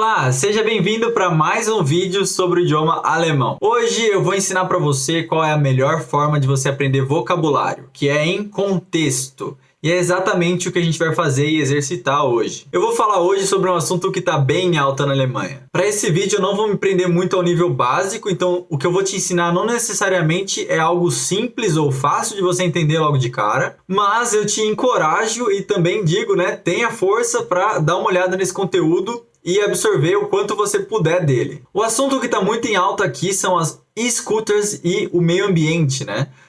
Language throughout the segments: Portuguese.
Olá, seja bem-vindo para mais um vídeo sobre o idioma alemão. Hoje eu vou ensinar para você qual é a melhor forma de você aprender vocabulário, que é em contexto. E é exatamente o que a gente vai fazer e exercitar hoje. Eu vou falar hoje sobre um assunto que está bem alto na Alemanha. Para esse vídeo eu não vou me prender muito ao nível básico, então o que eu vou te ensinar não necessariamente é algo simples ou fácil de você entender logo de cara, mas eu te encorajo e também digo, tenha força para dar uma olhada nesse conteúdo e absorver o quanto você puder dele. O assunto que está muito em alta aqui são as e-scooters e o meio ambiente,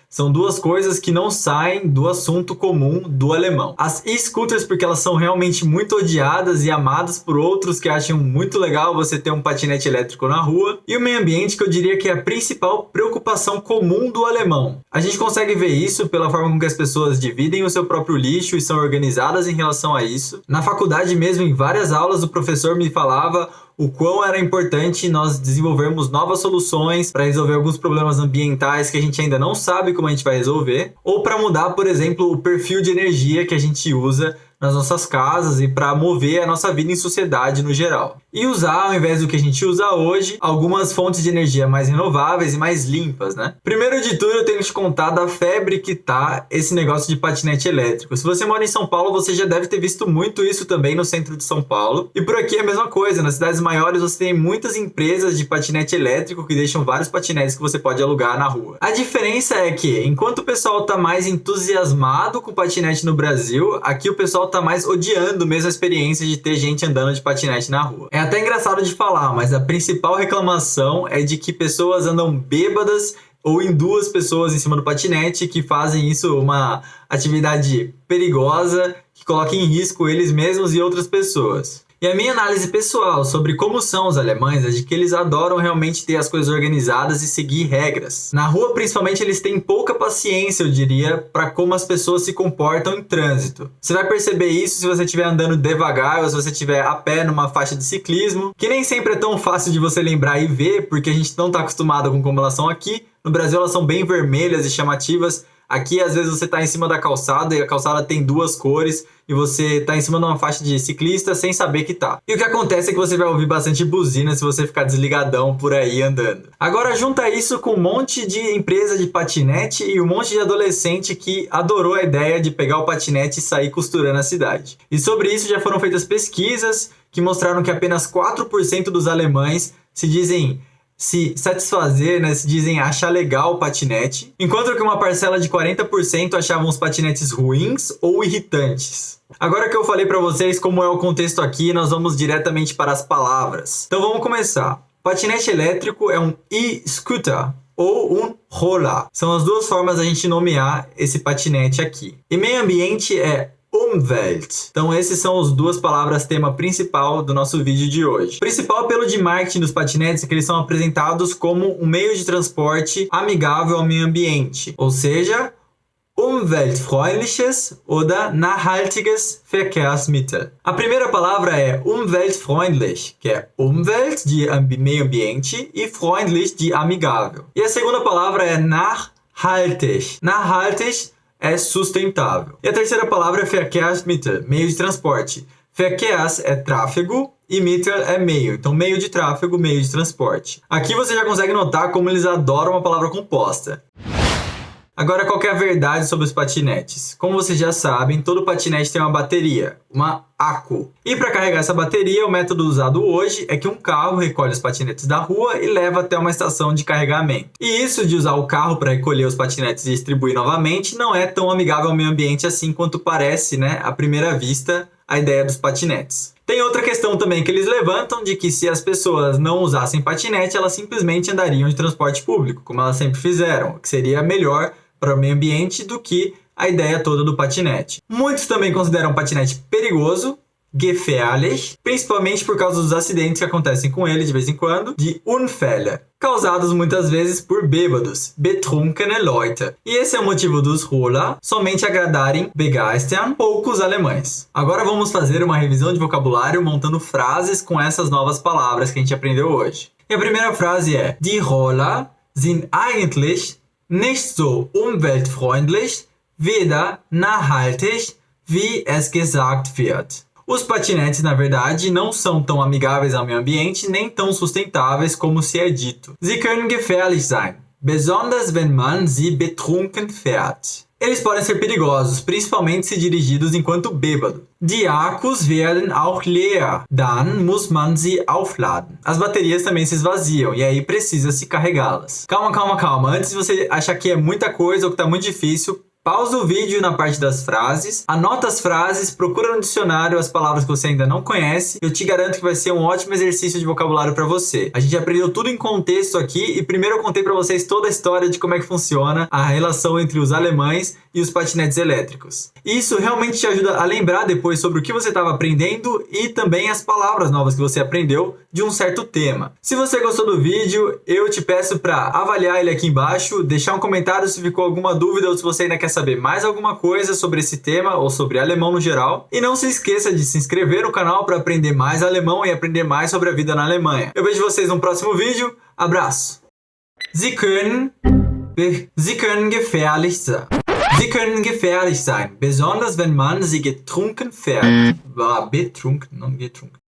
São duas coisas que não saem do assunto comum do alemão. As e-scooters porque elas são realmente muito odiadas e amadas por outros que acham muito legal você ter um patinete elétrico na rua. E o meio ambiente que eu diria que é a principal preocupação comum do alemão. A gente consegue ver isso pela forma com que as pessoas dividem o seu próprio lixo e são organizadas em relação a isso. Na faculdade mesmo, em várias aulas, o professor me falava o quão era importante nós desenvolvermos novas soluções para resolver alguns problemas ambientais que a gente ainda não sabe como a gente vai resolver, ou para mudar, por exemplo, o perfil de energia que a gente usa nas nossas casas e para mover a nossa vida em sociedade no geral. E usar, ao invés do que a gente usa hoje, algumas fontes de energia mais renováveis e mais limpas, Primeiro de tudo, eu tenho que te contar da febre que tá esse negócio de patinete elétrico. Se você mora em São Paulo, você já deve ter visto muito isso também no centro de São Paulo. E por aqui é a mesma coisa, nas cidades maiores você tem muitas empresas de patinete elétrico que deixam vários patinetes que você pode alugar na rua. A diferença é que, enquanto o pessoal tá mais entusiasmado com patinete no Brasil, aqui o pessoal tá mais odiando mesmo a experiência de ter gente andando de patinete na rua. É até engraçado de falar, mas a principal reclamação é de que pessoas andam bêbadas ou em duas pessoas em cima do patinete, que fazem isso uma atividade perigosa, que coloca em risco eles mesmos e outras pessoas. E a minha análise pessoal sobre como são os alemães é de que eles adoram realmente ter as coisas organizadas e seguir regras. Na rua, principalmente, eles têm pouca paciência, eu diria, para como as pessoas se comportam em trânsito. Você vai perceber isso se você estiver andando devagar ou se você estiver a pé numa faixa de ciclismo, que nem sempre é tão fácil de você lembrar e ver, porque a gente não está acostumado com como elas são aqui. No Brasil, elas são bem vermelhas e chamativas. Aqui, às vezes, você está em cima da calçada e a calçada tem duas cores e você está em cima de uma faixa de ciclista sem saber que tá. E o que acontece é que você vai ouvir bastante buzina se você ficar desligadão por aí andando. Agora, junta isso com um monte de empresa de patinete e um monte de adolescente que adorou a ideia de pegar o patinete e sair costurando a cidade. E sobre isso já foram feitas pesquisas que mostraram que apenas 4% dos alemães se satisfazer, se dizem achar legal o patinete, enquanto que uma parcela de 40% achavam os patinetes ruins ou irritantes. Agora que eu falei para vocês como é o contexto aqui, nós vamos diretamente para as palavras. Então vamos começar. Patinete elétrico é um e-scooter ou um roller. São as duas formas da gente nomear esse patinete aqui. E meio ambiente é Umwelt. Então essas são as duas palavras tema principal do nosso vídeo de hoje. O principal apelo de marketing dos patinetes é que eles são apresentados como um meio de transporte amigável ao meio ambiente, ou seja, umweltfreundliches oder nachhaltiges Verkehrsmittel. A primeira palavra é umweltfreundlich, que é Umwelt, de meio ambiente, e freundlich, de amigável. E a segunda palavra é nachhaltig. Nachhaltig é sustentável. E a terceira palavra é Verkehrsmittel, meio de transporte. Verkehrs é tráfego e Mittel é meio. Então, meio de tráfego, meio de transporte. Aqui você já consegue notar como eles adoram uma palavra composta. Agora, qual que é a verdade sobre os patinetes? Como vocês já sabem, todo patinete tem uma bateria, uma accu. E para carregar essa bateria, o método usado hoje é que um carro recolhe os patinetes da rua e leva até uma estação de carregamento. E isso de usar o carro para recolher os patinetes e distribuir novamente não é tão amigável ao meio ambiente assim quanto parece, à primeira vista, a ideia dos patinetes. Tem outra questão também que eles levantam de que se as pessoas não usassem patinete, elas simplesmente andariam de transporte público, como elas sempre fizeram, o que seria melhor para o meio ambiente do que a ideia toda do patinete. Muitos também consideram o patinete perigoso, gefährlich, principalmente por causa dos acidentes que acontecem com ele de vez em quando, de Unfälle, causados muitas vezes por bêbados, betrunkene Leute. E esse é o motivo dos Roller somente agradarem, begeistern, poucos alemães. Agora vamos fazer uma revisão de vocabulário montando frases com essas novas palavras que a gente aprendeu hoje. E a primeira frase é: Die Roller sind eigentlich nicht so umweltfreundlich, weder nachhaltig, wie es gesagt wird. Os patinetes, na verdade, não são tão amigáveis ao meio ambiente nem tão sustentáveis como se é dito. Sie können gefährlich sein, besonders wenn man sie betrunken fährt. Eles podem ser perigosos, principalmente se dirigidos enquanto bêbado. Die Akkus werden auch leer, dann muss man sie aufladen. As baterias também se esvaziam e aí precisa se carregá-las. Calma. Antes de você achar que é muita coisa ou que tá muito difícil, pausa o vídeo na parte das frases, anota as frases, procura no dicionário as palavras que você ainda não conhece. Eu te garanto que vai ser um ótimo exercício de vocabulário para você. A gente aprendeu tudo em contexto aqui e primeiro eu contei para vocês toda a história de como é que funciona a relação entre os alemães e os patinetes elétricos. Isso realmente te ajuda a lembrar depois sobre o que você estava aprendendo e também as palavras novas que você aprendeu de um certo tema. Se você gostou do vídeo, eu te peço para avaliar ele aqui embaixo, deixar um comentário se ficou alguma dúvida ou se você ainda quer saber mais alguma coisa sobre esse tema ou sobre alemão no geral. E não se esqueça de se inscrever no canal para aprender mais alemão e aprender mais sobre a vida na Alemanha. Eu vejo vocês no próximo vídeo. Abraço! Sie können gefährlich sein. Sie können gefährlich sein, besonders wenn man sie getrunken fährt. Betrunken, non getrunken.